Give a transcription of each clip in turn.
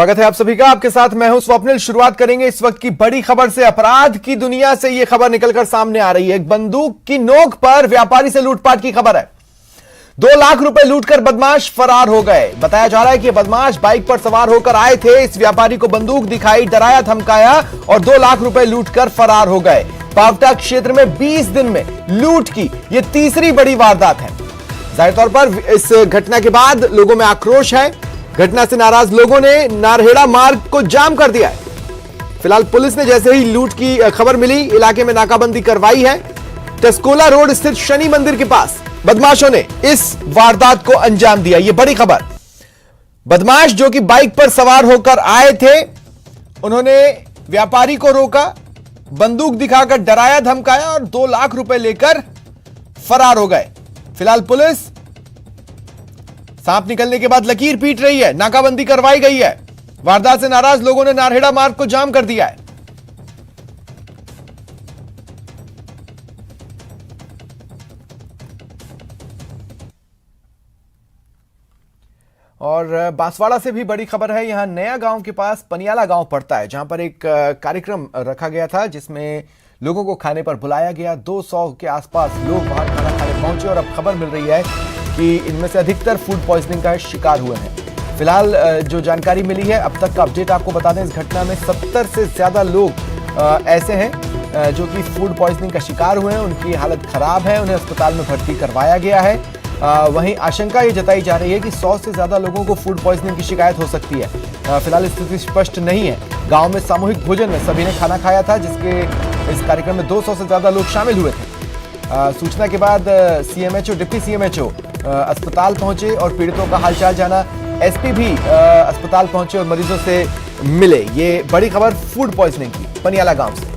स्वागत है आप सभी का। आपके साथ मैं हूं स्वप्निल। शुरुआत करेंगे इस वक्त की बड़ी खबर से। अपराध की दुनिया से यह खबर निकलकर सामने आ रही है। एक बंदूक की नोक पर व्यापारी से लूटपाट की खबर है। 2 लाख रुपए लूटकर बदमाश फरार हो गए। बताया जा रहा है कि बदमाश बाइक पर सवार होकर आए थे। इस व्यापारी को बंदूक दिखाई, डराया धमकाया और 2 लाख रुपए लूटकर फरार हो गए। पावटा क्षेत्र में 20 दिन में लूट की यह तीसरी बड़ी वारदात है। जाहिर तौर पर इस घटना के बाद लोगों में आक्रोश है। घटना से नाराज लोगों ने नारहेड़ा मार्ग को जाम कर दिया है। फिलहाल पुलिस ने जैसे ही लूट की खबर मिली, इलाके में नाकाबंदी करवाई है। टस्कोला रोड स्थित शनि मंदिर के पास बदमाशों ने इस वारदात को अंजाम दिया। यह बड़ी खबर। बदमाश जो कि बाइक पर सवार होकर आए थे, उन्होंने व्यापारी को रोका, बंदूक दिखाकर डराया धमकाया और 2 लाख रुपए लेकर फरार हो गए। फिलहाल पुलिस सांप निकलने के बाद लकीर पीट रही है। नाकाबंदी करवाई गई है। वारदात से नाराज लोगों ने नारहेड़ा मार्ग को जाम कर दिया है। और बांसवाड़ा से भी बड़ी खबर है। यहां नया गांव के पास पनियाला गांव पड़ता है, जहां पर एक कार्यक्रम रखा गया था जिसमें लोगों को खाने पर बुलाया गया। 200 के आसपास लोग वहां खाना खाने पहुंचे और अब खबर मिल रही है कि इनमें से अधिकतर फूड पॉइजनिंग का शिकार हुए हैं। फिलहाल जो जानकारी मिली है, अब तक का अपडेट आपको बता दें, इस घटना में 70 से ज्यादा लोग ऐसे हैं जो कि फूड पॉइजनिंग का शिकार हुए हैं। उनकी हालत खराब है, उन्हें अस्पताल में भर्ती करवाया गया है। वहीं आशंका ये जताई जा रही है कि 100 से ज्यादा लोगों को फूड पॉइजनिंग की शिकायत हो सकती है। फिलहाल स्थिति स्पष्ट नहीं है। गांव में सामूहिक भोजन में सभी ने खाना खाया था, जिसके इस कार्यक्रम में 200 से ज्यादा लोग शामिल हुए थे। सूचना के बाद सीएमएचओ, डिप्टी सीएमएचओ अस्पताल पहुंचे और पीड़ितों का हालचाल जाना। एसपी भी अस्पताल पहुंचे और मरीजों से मिले। ये बड़ी खबर फूड पॉइजनिंग की पनियाला गांव से।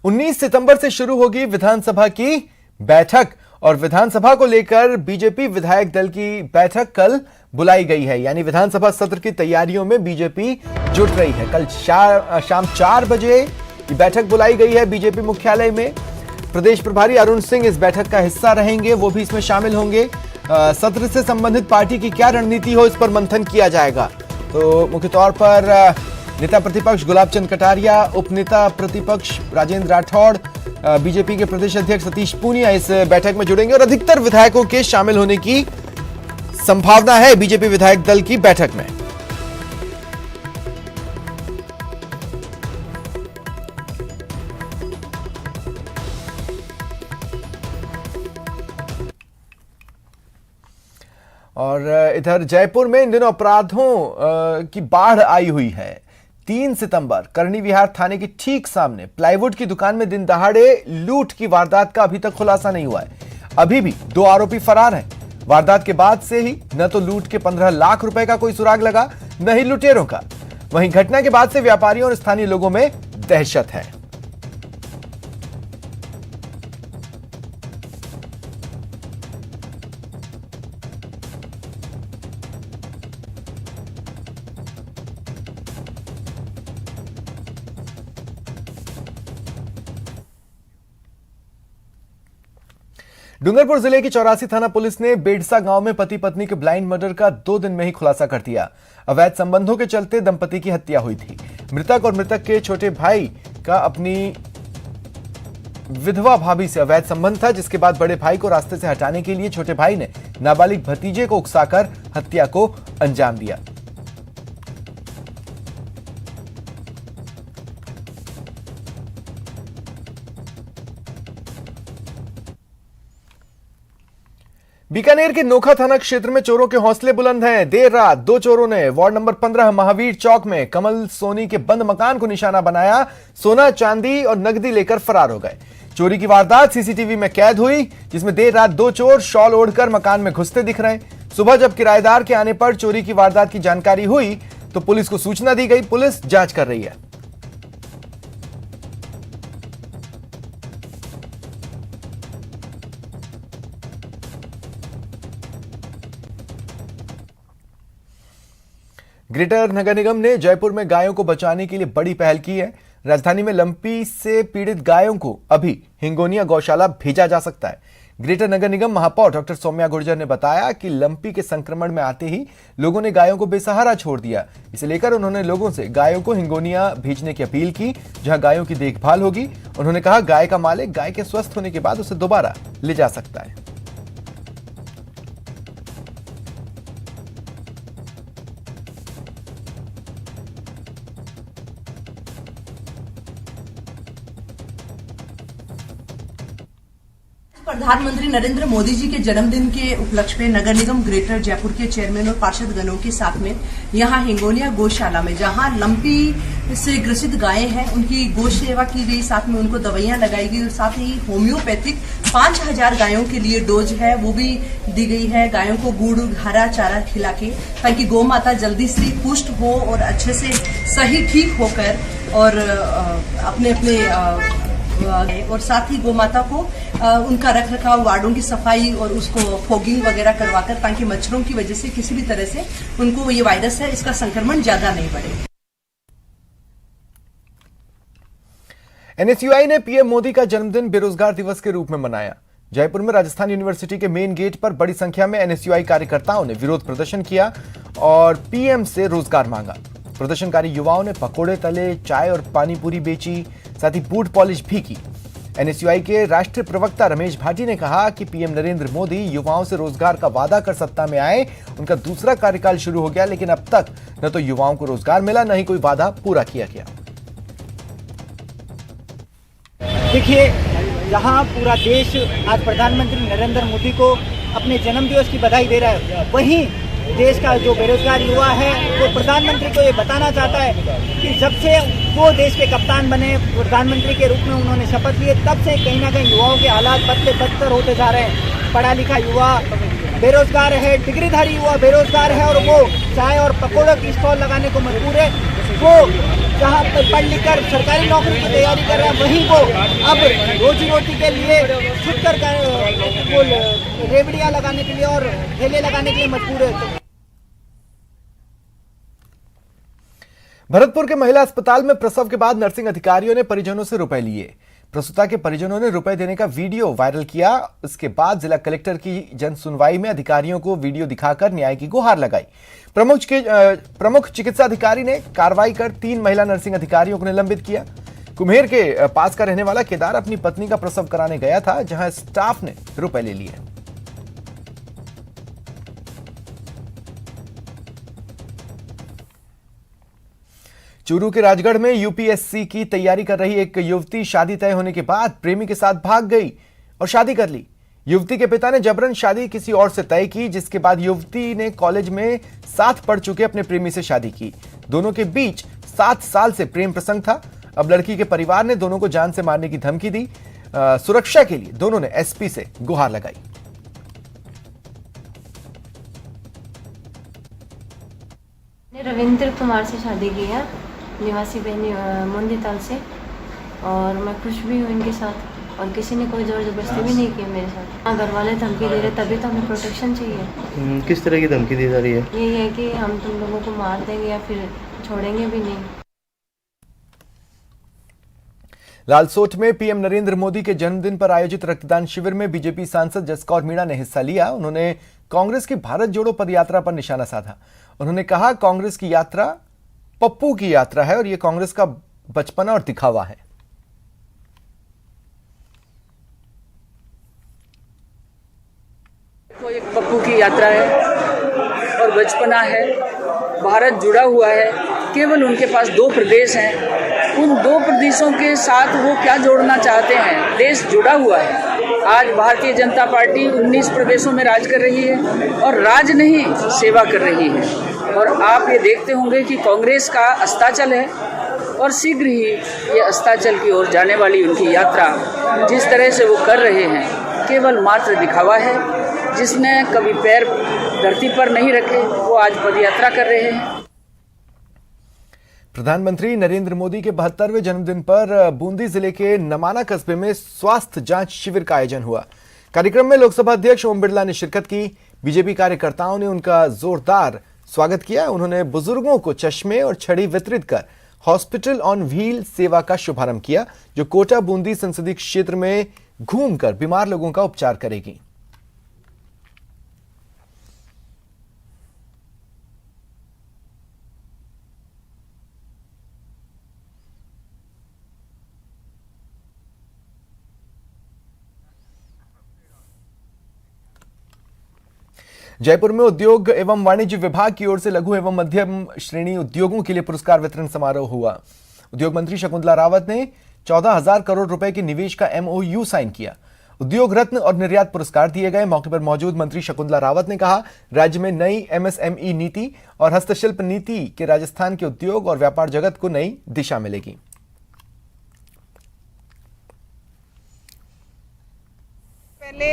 उन्नीस सितंबर से शुरू होगी विधानसभा की बैठक और विधानसभा को लेकर बीजेपी विधायक दल की बैठक कल बुलाई गई है। यानी विधानसभा सत्र की तैयारियों में बीजेपी जुट रही है। कल शाम 4 बजे ये बैठक बुलाई गई है बीजेपी मुख्यालय में। प्रदेश प्रभारी अरुण सिंह इस बैठक का हिस्सा रहेंगे, वो भी इसमें शामिल होंगे। सत्र से संबंधित पार्टी की क्या रणनीति हो, इस पर मंथन किया जाएगा। तो मुख्य तौर पर नेता प्रतिपक्ष गुलाब चंद कटारिया, उपनेता प्रतिपक्ष राजेंद्र राठौड़, बीजेपी के प्रदेश अध्यक्ष सतीश पूनिया इस बैठक में जुड़ेंगे और अधिकतर विधायकों के शामिल होने की संभावना है बीजेपी विधायक दल की बैठक में। और इधर जयपुर में इन दिनों अपराधों की बाढ़ आई हुई है। 3 सितंबर करणी विहार थाने के ठीक सामने प्लाईवुड की दुकान में दिन दहाड़े लूट की वारदात का अभी तक खुलासा नहीं हुआ है। अभी भी 2 आरोपी फरार हैं। वारदात के बाद से ही न तो लूट के 15 लाख रुपए का कोई सुराग लगा, न ही लुटेरों का। वहीं घटना के बाद से व्यापारियों और स्थानीय लोगों में दहशत है। डूंगरपुर जिले की 84 थाना पुलिस ने बेडसा गांव में पति पत्नी के ब्लाइंड मर्डर का 2 दिन में ही खुलासा कर दिया। अवैध संबंधों के चलते दंपति की हत्या हुई थी। मृतक और मृतक के छोटे भाई का अपनी विधवा भाभी से अवैध संबंध था, जिसके बाद बड़े भाई को रास्ते से हटाने के लिए छोटे भाई ने नाबालिग भतीजे को उकसाकर हत्या को अंजाम दिया। बीकानेर के नोखा थाना क्षेत्र में चोरों के हौसले बुलंद हैं। देर रात 2 चोरों ने वार्ड नंबर 15 महावीर चौक में कमल सोनी के बंद मकान को निशाना बनाया। सोना, चांदी और नकदी लेकर फरार हो गए। चोरी की वारदात सीसीटीवी में कैद हुई, जिसमें देर रात 2 चोर शॉल ओढ़कर मकान में घुसते दिख रहे हैं। सुबह जब किराएदार के आने पर चोरी की वारदात की जानकारी हुई तो पुलिस को सूचना दी गई। पुलिस जांच कर रही है। ग्रेटर नगर निगम ने जयपुर में गायों को बचाने के लिए बड़ी पहल की है। राजधानी में लंपी से पीड़ित गायों को अभी हिंगोनिया गौशाला भेजा जा सकता है। ग्रेटर नगर निगम महापौर डॉक्टर सौम्या गुर्जर ने बताया कि लंपी के संक्रमण में आते ही लोगों ने गायों को बेसहारा छोड़ दिया। इसे लेकर उन्होंने लोगों से गायों को हिंगोनिया भेजने की अपील की, जहां गायों की देखभाल होगी। उन्होंने कहा, गाय का मालिक गाय के स्वस्थ होने के बाद उसे दोबारा ले जा सकता है। प्रधानमंत्री नरेंद्र मोदी जी के जन्मदिन के उपलक्ष्य में नगर निगम ग्रेटर जयपुर के चेयरमैन और पार्षदगणों के साथ में यहां हिंगोनिया गौशाला में, जहां लंपी से ग्रसित गायें हैं, उनकी गौ सेवा की गई, साथ में उनको दवाइयां लगाई गई और साथ ही होम्योपैथिक 5000 गायों के लिए डोज है वो भी दी गई है। गायों को गुड़ हरा चारा खिला के, ताकि गौ माता जल्दी से पुष्ट हो और अच्छे से सही ठीक होकर और अपने और साथ ही गौ माता को उनका रख रखाव, वार्डों की सफाई और उसको फॉगिंग वगैरह करवाकर, ताकि मच्छरों की वजह से किसी भी तरह से उनको ये वायरस है इसका संक्रमण ज्यादा नहीं बढ़े। एनएसयूआई ने पीएम मोदी का जन्मदिन बेरोजगार दिवस के रूप में मनाया। जयपुर में राजस्थान यूनिवर्सिटी के मेन गेट पर बड़ी संख्या में एनएसयूआई कार्यकर्ताओं ने विरोध प्रदर्शन किया और पीएम से रोजगार मांगा। प्रदर्शनकारी युवाओं ने पकोड़े तले, चाय और पानी पूरी बेची, साथ ही बूट पॉलिश भी की। एनएसयूआई के राष्ट्रीय प्रवक्ता रमेश भाटी ने कहा कि पीएम नरेंद्र मोदी युवाओं से रोजगार का वादा कर सत्ता में आए, उनका दूसरा कार्यकाल शुरू हो गया, लेकिन अब तक न तो युवाओं को रोजगार मिला, न ही कोई वादा पूरा किया गया। देखिए, जहां पूरा देश आज प्रधानमंत्री नरेंद्र मोदी को अपने जन्मदिवस की बधाई दे रहा है, वहीं देश का जो बेरोजगार युवा है वो प्रधानमंत्री को ये बताना चाहता है कि जब से वो देश के कप्तान बने, प्रधानमंत्री के रूप में उन्होंने शपथ लिए, तब से कहीं ना कहीं युवाओं के हालात बदतर होते जा रहे हैं। पढ़ा लिखा युवा बेरोजगार है, डिग्रीधारी युवा बेरोजगार है और वो चाय और पकौड़ों की स्टॉल लगाने को मजबूर है। वो जहाँ पर पढ़ लिख कर सरकारी नौकरी की तैयारी कर रहा है, वहीं वो अब रोजी रोटी के लिए छुटकर वो रेवड़ियाँ लगाने के लिए और ठेले लगाने के लिए मजबूर है। भरतपुर के महिला अस्पताल में प्रसव के बाद नर्सिंग अधिकारियों ने परिजनों से रुपए लिए। प्रसूता के परिजनों ने रुपए देने का वीडियो वायरल किया। इसके बाद जिला कलेक्टर की जन सुनवाई में अधिकारियों को वीडियो दिखाकर न्याय की गुहार लगाई। प्रमुख चिकित्सा अधिकारी ने कार्रवाई कर 3 महिला नर्सिंग अधिकारियों को निलंबित किया। कुम्हेर के पास का रहने वाला केदार अपनी पत्नी का प्रसव कराने गया था, जहां स्टाफ ने रुपए ले लिए। चूरू के राजगढ़ में यूपीएससी की तैयारी कर रही एक युवती शादी तय होने के बाद प्रेमी के साथ भाग गई और शादी कर ली। युवती के पिता ने जबरन शादी किसी और से तय की, जिसके बाद युवती ने कॉलेज में साथ पढ़ चुके अपने प्रेमी से शादी की। दोनों के बीच 7 साल से प्रेम प्रसंग था। अब लड़की के परिवार ने दोनों को जान से मारने की धमकी दी। सुरक्षा के लिए दोनों ने एसपी से गुहार लगाई। रविंद्र कुमार से शादी की है, निवासी मुंडीताल से, और मैं खुश भी हूँ इनके साथ और किसी ने कोई जोर जबरदस्ती भी नहीं की मेरे साथ। घर वाले धमकी दे रहे, तभी तो हमें प्रोटेक्शन चाहिए। किस तरह की धमकी दी जा रही है? यही है कि हम तुम लोगों को मार देंगे या फिर छोड़ेंगे भी नहीं। लालसोट में पीएम नरेंद्र मोदी के जन्मदिन पर आयोजित रक्तदान शिविर में बीजेपी सांसद जसकौर मीणा ने हिस्सा लिया। उन्होंने कांग्रेस की भारत जोड़ो पदयात्रा पर निशाना साधा। उन्होंने कहा, कांग्रेस की यात्रा पप्पू की यात्रा है और यह कांग्रेस का बचपना और दिखावा है। वो एक पप्पू की यात्रा है और बचपना है। भारत जुड़ा हुआ है, केवल उनके पास 2 प्रदेश हैं। उन 2 प्रदेशों के साथ वो क्या जोड़ना चाहते हैं? देश जुड़ा हुआ है। आज भारतीय जनता पार्टी 19 प्रदेशों में राज कर रही है और राज नहीं, सेवा कर रही है। और आप ये देखते होंगे कि कांग्रेस का अस्ताचल है और शीघ्र ही ये अस्ताचल की ओर जाने वाली उनकी यात्रा जिस तरह से वो कर रहे हैं, केवल मात्र दिखावा है। जिसने कभी पैर धरती पर नहीं रखे, वो आज पदयात्रा कर रहे हैं। प्रधानमंत्री नरेंद्र मोदी के 72वें जन्मदिन पर बूंदी जिले के नमाना कस्बे में स्वास्थ्य जांच शिविर का आयोजन हुआ। कार्यक्रम में लोकसभा अध्यक्ष ओम बिरला ने शिरकत की। बीजेपी कार्यकर्ताओं ने उनका जोरदार स्वागत किया। उन्होंने बुजुर्गों को चश्मे और छड़ी वितरित कर हॉस्पिटल ऑन व्हील सेवा का शुभारंभ किया, जो कोटा बूंदी संसदीय क्षेत्र में घूमकर बीमार लोगों का उपचार करेगी। जयपुर में उद्योग एवं वाणिज्य विभाग की ओर से लघु एवं मध्यम श्रेणी उद्योगों के लिए पुरस्कार वितरण समारोह हुआ। उद्योग मंत्री शकुंतला रावत ने 14,000 करोड़ रुपए के निवेश का MOU साइन किया। उद्योग रत्न और निर्यात पुरस्कार दिए गए। मौके पर मौजूद मंत्री शकुंतला रावत ने कहा, राज्य में नई MSME नीति और हस्तशिल्प नीति के राजस्थान के उद्योग और व्यापार जगत को नई दिशा मिलेगी। पहले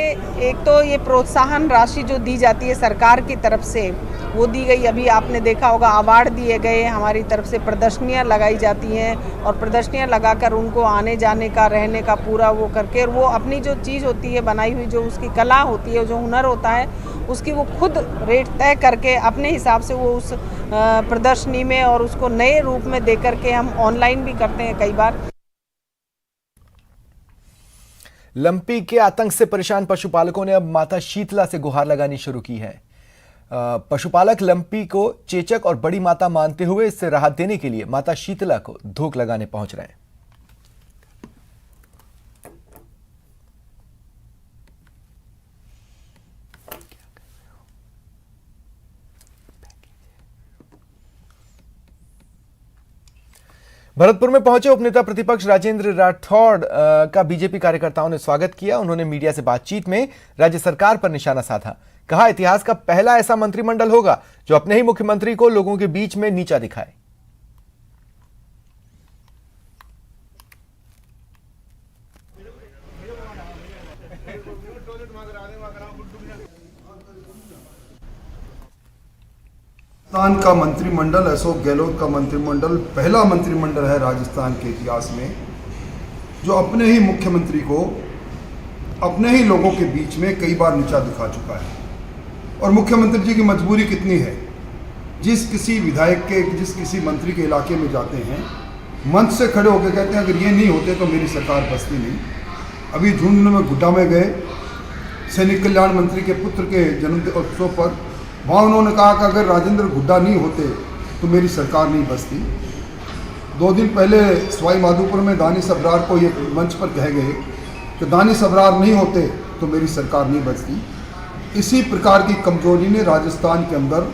एक तो ये प्रोत्साहन राशि जो दी जाती है सरकार की तरफ से वो दी गई। अभी आपने देखा होगा अवार्ड दिए गए, हमारी तरफ से प्रदर्शनियां लगाई जाती हैं और प्रदर्शनियां लगाकर उनको आने जाने का रहने का पूरा वो करके, और वो अपनी जो चीज़ होती है बनाई हुई, जो उसकी कला होती है, जो हुनर होता है, उसकी वो खुद रेट तय करके अपने हिसाब से वो उस प्रदर्शनी में और उसको नए रूप में दे करके हम ऑनलाइन भी करते हैं कई बार। लंपी के आतंक से परेशान पशुपालकों ने अब माता शीतला से गुहार लगानी शुरू की है। पशुपालक लंपी को चेचक और बड़ी माता मानते हुए इससे राहत देने के लिए माता शीतला को धूप लगाने पहुंच रहे हैं। भरतपुर में पहुंचे उपनेता प्रतिपक्ष राजेंद्र राठौड़ का बीजेपी कार्यकर्ताओं ने स्वागत किया। उन्होंने मीडिया से बातचीत में राज्य सरकार पर निशाना साधा। कहा, इतिहास का पहला ऐसा मंत्रिमंडल होगा जो अपने ही मुख्यमंत्री को लोगों के बीच में नीचा दिखाए। राजस्थान का मंत्रिमंडल, अशोक गहलोत का मंत्रिमंडल पहला मंत्रिमंडल है राजस्थान के इतिहास में जो अपने ही मुख्यमंत्री को अपने ही लोगों के बीच में कई बार नीचा दिखा चुका है। और मुख्यमंत्री जी की मजबूरी कितनी है, जिस किसी विधायक के, जिस किसी मंत्री के इलाके में जाते हैं, मंच से खड़े होकर कहते हैं अगर ये नहीं होते तो मेरी सरकार बसती नहीं। अभी झुंझुनू में गुड्डा में गए सैनिक कल्याण मंत्री के पुत्र के जन्म उत्सव पर, वहाँ उन्होंने कहा कि अगर राजेंद्र हुड्डा नहीं होते तो मेरी सरकार नहीं बसती। 2 दिन पहले सवाई माधोपुर में दानिश अबरार को ये मंच पर कहे गए कि दानिश अबरार नहीं होते तो मेरी सरकार नहीं बसती। इसी प्रकार की कमजोरी ने राजस्थान के अंदर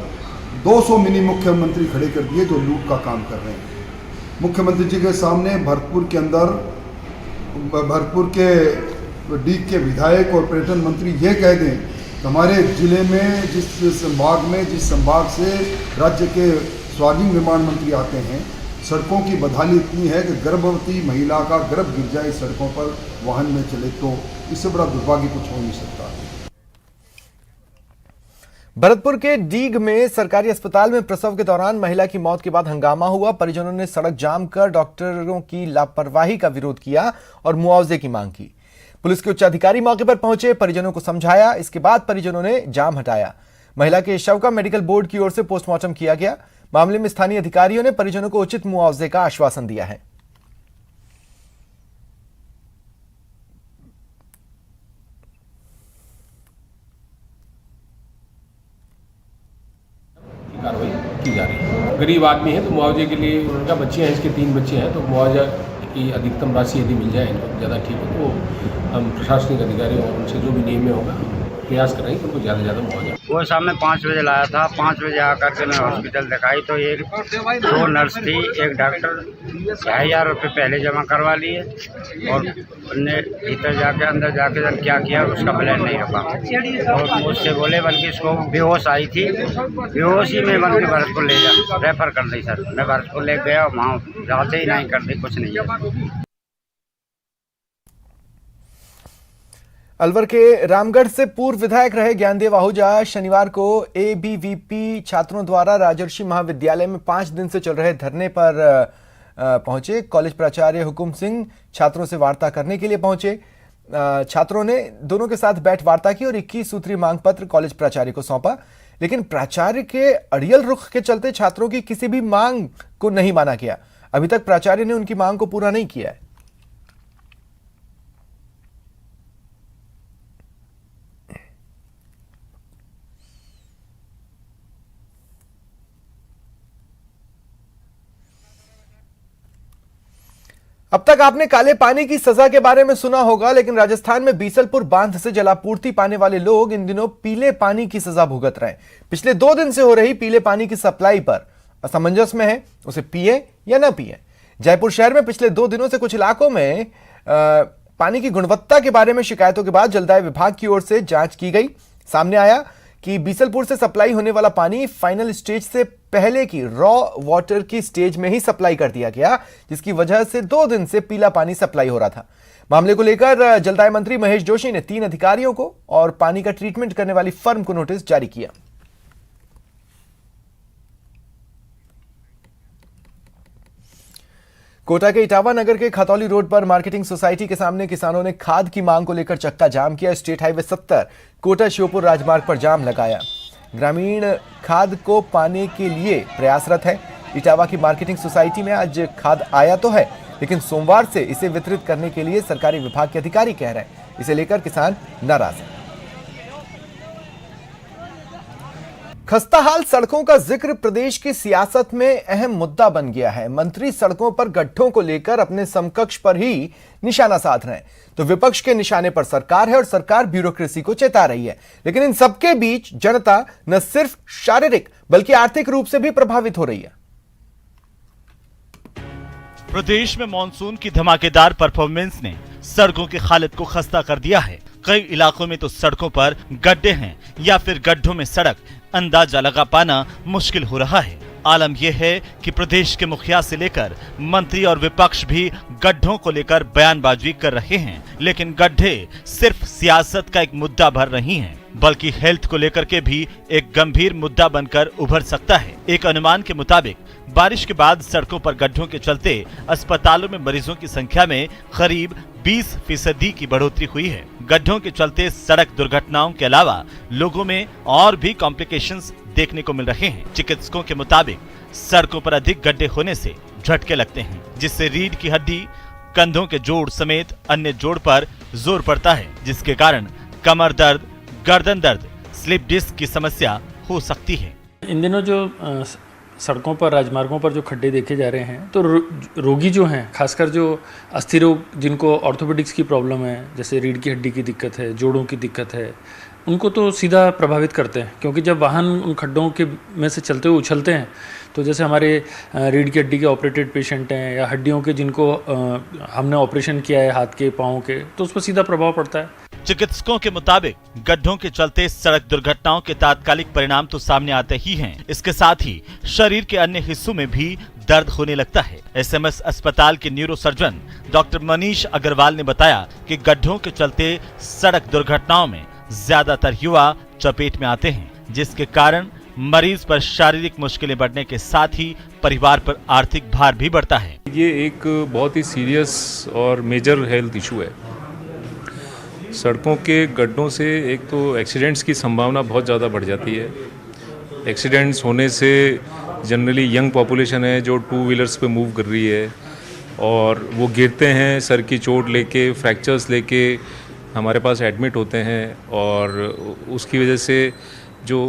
200 मिनी मुख्यमंत्री खड़े कर दिए जो लूट का काम कर रहे हैं। मुख्यमंत्री जी के सामने भरतपुर के अंदर, भरतपुर के डीग के विधायक और पर्यटन मंत्री ये कह दें हमारे जिले में जिस संभाग से राज्य के स्वाधीन निर्माण मंत्री आते हैं, सड़कों की बदहाली इतनी है कि गर्भवती महिला का गर्भ गिर जाए सड़कों पर वाहन में चले, तो इससे बड़ा दुर्भाग्य कुछ हो नहीं सकता। भरतपुर के डीग में सरकारी अस्पताल में प्रसव के दौरान महिला की मौत के बाद हंगामा हुआ। परिजनों ने सड़क जाम कर डॉक्टरों की लापरवाही का विरोध किया और मुआवजे की मांग की। पुलिस के उच्च अधिकारी मौके पर पहुंचे, परिजनों को समझाया। इसके बाद परिजनों ने जाम हटाया। महिला के शव का मेडिकल बोर्ड की ओर से पोस्टमार्टम किया गया। मामले में स्थानीय अधिकारियों ने परिजनों को उचित मुआवजे का आश्वासन दिया है। कार्रवाई की जा रही है। गरीब आदमी है तो मुआवजे के लिए, उनका बच्चे हैं, इसके 3 बच्चे हैं, तो मुआवजा की अधिकतम राशि यदि मिल जाए इनको ज़्यादा ठीक है, तो हम प्रशासनिक अधिकारी और उनसे जो भी नियम में होगा प्रयास करेंगे उनको ज़्यादा से ज़्यादा मुआवजा। वो शाम में 5 बजे लाया था। 5 बजे आकर के मैं हॉस्पिटल दिखाई तो 2 नर्स थी, एक डॉक्टर 2,500 रुपये पहले जमा करवा लिए और उनने भीतर जाके अंदर जाके जब क्या किया उसका प्लान नहीं रखा और मुझसे बोले बल्कि इसको बेहोश आई थी, बेहोशी में बल्कि भरतपुर ले जा रेफर कर दी। सर मैं भरतपुर ले गया, वहाँ जाते ही नहीं कर दी, कुछ नहीं। अलवर के रामगढ़ से पूर्व विधायक रहे ज्ञानदेव आहूजा शनिवार को ABVP छात्रों द्वारा राजर्षि महाविद्यालय में 5 दिन से चल रहे धरने पर पहुंचे। कॉलेज प्राचार्य हुकुम सिंह छात्रों से वार्ता करने के लिए पहुंचे। छात्रों ने दोनों के साथ बैठ वार्ता की और 21 सूत्रीय मांग पत्र कॉलेज प्राचार्य को सौंपा। लेकिन प्राचार्य के अड़ियल रुख के चलते छात्रों की किसी भी मांग को नहीं माना गया। अभी तक प्राचार्य ने उनकी मांग को पूरा नहीं किया है। अब तक आपने काले पानी की सजा के बारे में सुना होगा, लेकिन राजस्थान में बीसलपुर बांध से जलापूर्ति पाने वाले लोग इन दिनों पीले पानी की सजा भुगत रहे हैं। पिछले 2 दिन से हो रही पीले पानी की सप्लाई पर असमंजस में है, उसे पिए या ना पिए। जयपुर शहर में पिछले 2 दिनों से कुछ इलाकों में पानी की गुणवत्ता के बारे में शिकायतों के बाद जलदाय विभाग की ओर से जांच की गई। सामने आया कि बीसलपुर से सप्लाई होने वाला पानी फाइनल स्टेज से पहले की रॉ वाटर की स्टेज में ही सप्लाई कर दिया गया, जिसकी वजह से 2 दिन से पीला पानी सप्लाई हो रहा था। मामले को लेकर जलदाय मंत्री महेश जोशी ने 3 अधिकारियों को और पानी का ट्रीटमेंट करने वाली फर्म को नोटिस जारी किया। कोटा के इटावा नगर के खतौली रोड पर मार्केटिंग सोसाइटी के सामने किसानों ने खाद की मांग को लेकर चक्का जाम किया। स्टेट हाईवे 70 कोटा श्योपुर राजमार्ग पर जाम लगाया। ग्रामीण खाद को पाने के लिए प्रयासरत है। इटावा की मार्केटिंग सोसाइटी में आज खाद आया तो है, लेकिन सोमवार से इसे वितरित करने के लिए सरकारी विभाग के अधिकारी कह रहे हैं। इसे लेकर किसान नाराज हैं। खस्ताहाल सड़कों का जिक्र प्रदेश की सियासत में अहम मुद्दा बन गया है। मंत्री सड़कों पर गड्ढों को लेकर अपने समकक्ष पर ही निशाना साध रहे हैं, तो विपक्ष के निशाने पर सरकार है और सरकार ब्यूरोक्रेसी को चेता रही है। लेकिन इन सबके बीच जनता न सिर्फ शारीरिक बल्कि आर्थिक रूप से भी प्रभावित हो रही है। प्रदेश में मॉनसून की धमाकेदार परफॉर्मेंस ने सड़कों की हालत को खस्ता कर दिया है। कई इलाकों में तो सड़कों पर गड्ढे हैं या फिर गड्ढों में सड़क अंदाजा लगा पाना मुश्किल हो रहा है। आलम यह है कि प्रदेश के मुखिया से लेकर मंत्री और विपक्ष भी गड्ढों को लेकर बयानबाजी कर रहे हैं, लेकिन गड्ढे सिर्फ सियासत का एक मुद्दा भर नहीं है, बल्कि हेल्थ को लेकर के भी एक गंभीर मुद्दा बनकर उभर सकता है। एक अनुमान के मुताबिक बारिश के बाद सड़कों पर गड्ढों के चलते अस्पतालों में मरीजों की संख्या में करीब 20% की बढ़ोतरी हुई है। गड्ढों के चलते सड़क दुर्घटनाओं के अलावा लोगों में और भी कॉम्प्लिकेशंस देखने को मिल रहे हैं। चिकित्सकों के मुताबिक सड़कों पर अधिक गड्ढे होने से झटके लगते हैं, जिससे रीढ़ की हड्डी, कंधों के जोड़ समेत अन्य जोड़ पर जोर पड़ता है, जिसके कारण कमर दर्द, गर्दन दर्द, स्लिप डिस्क की समस्या हो सकती है। इन दिनों जो सड़कों पर, राजमार्गों पर जो खड्डे देखे जा रहे हैं, तो रोगी जो हैं, खासकर जो अस्थि रोग, जिनको ऑर्थोपेडिक्स की प्रॉब्लम है, जैसे रीढ़ की हड्डी की दिक्कत है, जोड़ों की दिक्कत है, उनको तो सीधा प्रभावित करते हैं। क्योंकि जब वाहन उन खड्डों के में से चलते हुए उछलते हैं, तो जैसे हमारे रीढ़ की हड्डी के ऑपरेटेड पेशेंट हैं या हड्डियों के जिनको हमने ऑपरेशन किया है हाथ के, पाँव के, तो उस पर सीधा प्रभाव पड़ता है। चिकित्सकों के मुताबिक गड्ढों के चलते सड़क दुर्घटनाओं के तात्कालिक परिणाम तो सामने आते ही हैं, इसके साथ ही शरीर के अन्य हिस्सों में भी दर्द होने लगता है। एसएमएस अस्पताल के न्यूरोसर्जन डॉक्टर मनीष अग्रवाल ने बताया कि गड्ढों के चलते सड़क दुर्घटनाओं में ज्यादातर युवा चपेट में आते हैं, जिसके कारण मरीज पर शारीरिक मुश्किलें बढ़ने के साथ ही परिवार पर आर्थिक भार भी बढ़ता है। ये एक बहुत ही सीरियस और मेजर हेल्थ इशू है। सड़कों के गड्ढों से एक तो एक्सीडेंट्स की संभावना बहुत ज़्यादा बढ़ जाती है। एक्सीडेंट्स होने से जनरली यंग पॉपुलेशन है जो 2 व्हीलर्स पे मूव कर रही है, और वो गिरते हैं, सर की चोट लेके, फ्रैक्चर्स लेके हमारे पास एडमिट होते हैं, और उसकी वजह से जो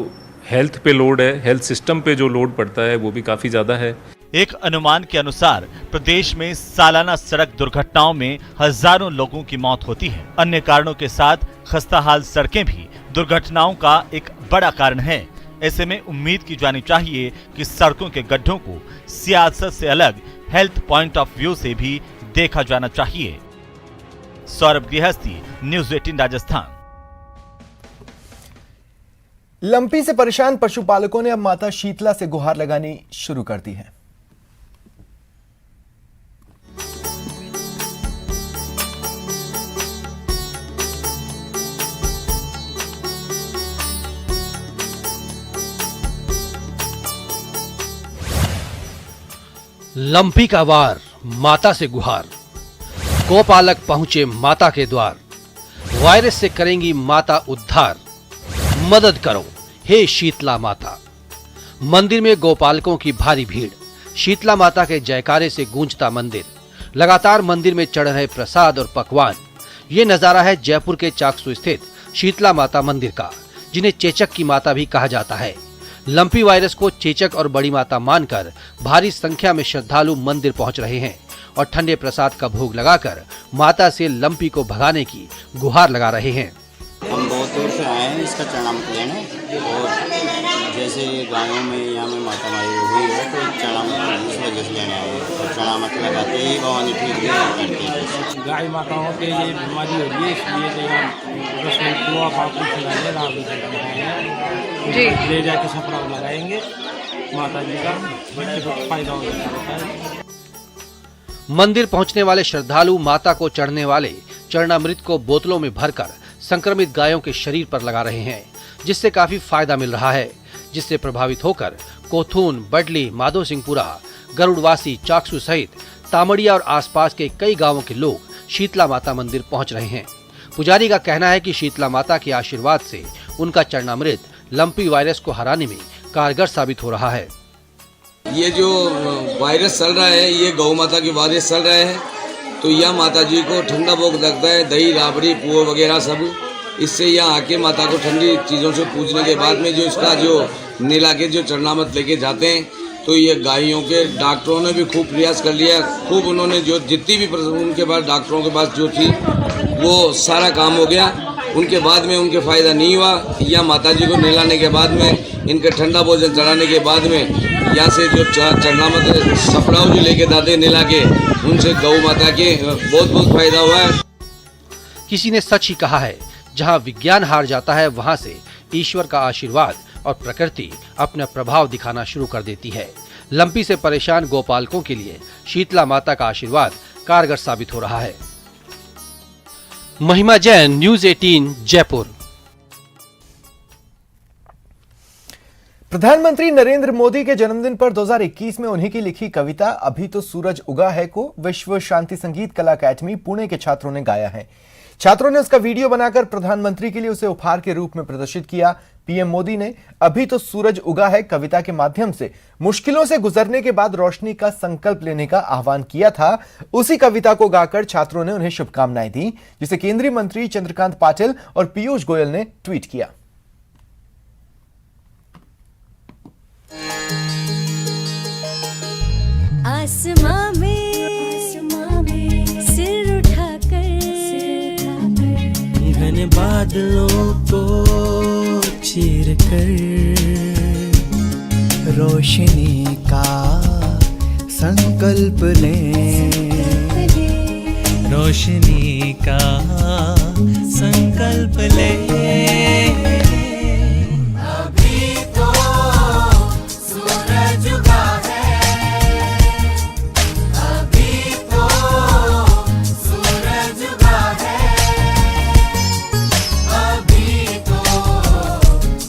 हेल्थ पे लोड है, हेल्थ सिस्टम पे जो लोड पड़ता है, वो भी काफ़ी ज़्यादा है। एक अनुमान के अनुसार प्रदेश में सालाना सड़क दुर्घटनाओं में हजारों लोगों की मौत होती है। अन्य कारणों के साथ खस्ताहाल सड़कें भी दुर्घटनाओं का एक बड़ा कारण है। ऐसे में उम्मीद की जानी चाहिए कि सड़कों के गड्ढों को सियासत से अलग हेल्थ पॉइंट ऑफ व्यू से भी देखा जाना चाहिए। सौरभ गृहस्थी, न्यूज़ 18 राजस्थान। लंपी से परेशान पशुपालकों ने अब माता शीतला से गुहार लगानी शुरू कर दी है। लंपी का वार, माता से गुहार। गोपालक पहुंचे माता के द्वार, वायरस से करेंगी माता उद्धार। मदद करो, हे शीतला माता। मंदिर में गोपालकों की भारी भीड़, शीतला माता के जयकारे से गूंजता मंदिर, लगातार मंदिर में चढ़ रहे प्रसाद और पकवान। ये नजारा है जयपुर के चाकसू स्थित शीतला माता मंदिर का, जिन्हें चेचक की माता भी कहा जाता है। लंपी वायरस को चेचक और बड़ी माता मानकर भारी संख्या में श्रद्धालु मंदिर पहुंच रहे हैं और ठंडे प्रसाद का भोग लगाकर माता से लंपी को भगाने की गुहार लगा रहे हैं। हम बहुत दूर से आए हैं इसका चरणामृत लेने, और जैसे गायों में यहाँ में माता माई हुई है तो चरणामृत इस वजह से लेने आए हैं। और चरणामृत लगाते ही भवानी ठीक भी करती है। गाय माताओं के ये बीमारी हो रही है, इसलिए तो यहाँ 10 मिनट कुआ पापू खिलाने जी ले जाके सपड़ा लगाएंगे माता जी का, बच्चे को फायदा होता है। मंदिर पहुंचने वाले श्रद्धालु माता को चढ़ने वाले चरणामृत को बोतलों में भरकर संक्रमित गायों के शरीर पर लगा रहे हैं, जिससे काफी फायदा मिल रहा है, जिससे प्रभावित होकर कोथून, बडली, माधो सिंहपुरा, गरुड़वासी, चाकसू सहित तामड़िया और आसपास के कई गांवों के लोग शीतला माता मंदिर पहुंच रहे हैं। पुजारी का कहना है कि शीतला माता के आशीर्वाद से उनका चरणामृत लंपी वायरस को हराने में कारगर साबित हो रहा है। ये जो वायरस चल रहा है, ये गौ माता की वायरस चल रहा है, तो यह माता जी को ठंडा भोग लगता है, दही राबड़ी पुआ वगैरह सब। इससे यहाँ आके माता को ठंडी चीज़ों से पूजने के बाद में जो इसका जो नीला के जो चरणामृत लेके जाते हैं, तो ये गायों के डॉक्टरों ने भी खूब प्रयास कर लिया, खूब उन्होंने जो जितनी भी उनके पास डॉक्टरों के पास जो थी वो सारा काम हो गया। उनके बाद में उनके फायदा नहीं हुआ। या माता जी को नहलाने के बाद में, इनके ठंडा भोजन चढ़ाने के बाद में यहाँ से जो चरणामृत सपड़ाओ जो लेके दाते नहला के, उनसे गौ माता के बहुत बहुत फायदा हुआ है। किसी ने सच ही कहा है, जहाँ विज्ञान हार जाता है वहाँ से ईश्वर का आशीर्वाद और प्रकृति अपना प्रभाव दिखाना शुरू कर देती है। लंपी से परेशान गोपालकों के लिए शीतला माता का आशीर्वाद कारगर साबित हो रहा है। महिमा जैन, न्यूज़ 18 जयपुर। प्रधानमंत्री नरेंद्र मोदी के जन्मदिन पर 2021 में उन्हीं की लिखी कविता अभी तो सूरज उगा है को विश्व शांति संगीत कला अकादमी पुणे के छात्रों ने गाया है। छात्रों ने उसका वीडियो बनाकर प्रधानमंत्री के लिए उसे उपहार के रूप में प्रदर्शित किया। पीएम मोदी ने अभी तो सूरज उगा है कविता के माध्यम से मुश्किलों से गुजरने के बाद रोशनी का संकल्प लेने का आह्वान किया था। उसी कविता को गाकर छात्रों ने उन्हें शुभकामनाएं दी, जिसे केंद्रीय मंत्री चंद्रकांत पाटिल और पीयूष गोयल ने ट्वीट किया। आसमां में सिर उठाकर घने बादलों को चीर कर रोशनी का संकल्प लें, रोशनी का संकल्प लें। अभी तो सूरज उगा है, अभी तो सूरज उगा है, अभी तो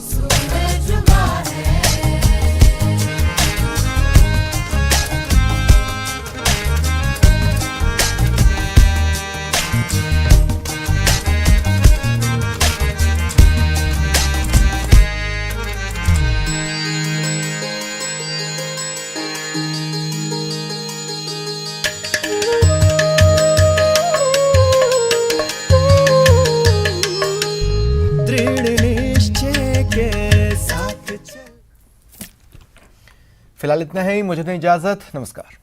सूरज उगा है। फिलहाल इतना ही, मुझे दें इजाजत, नमस्कार।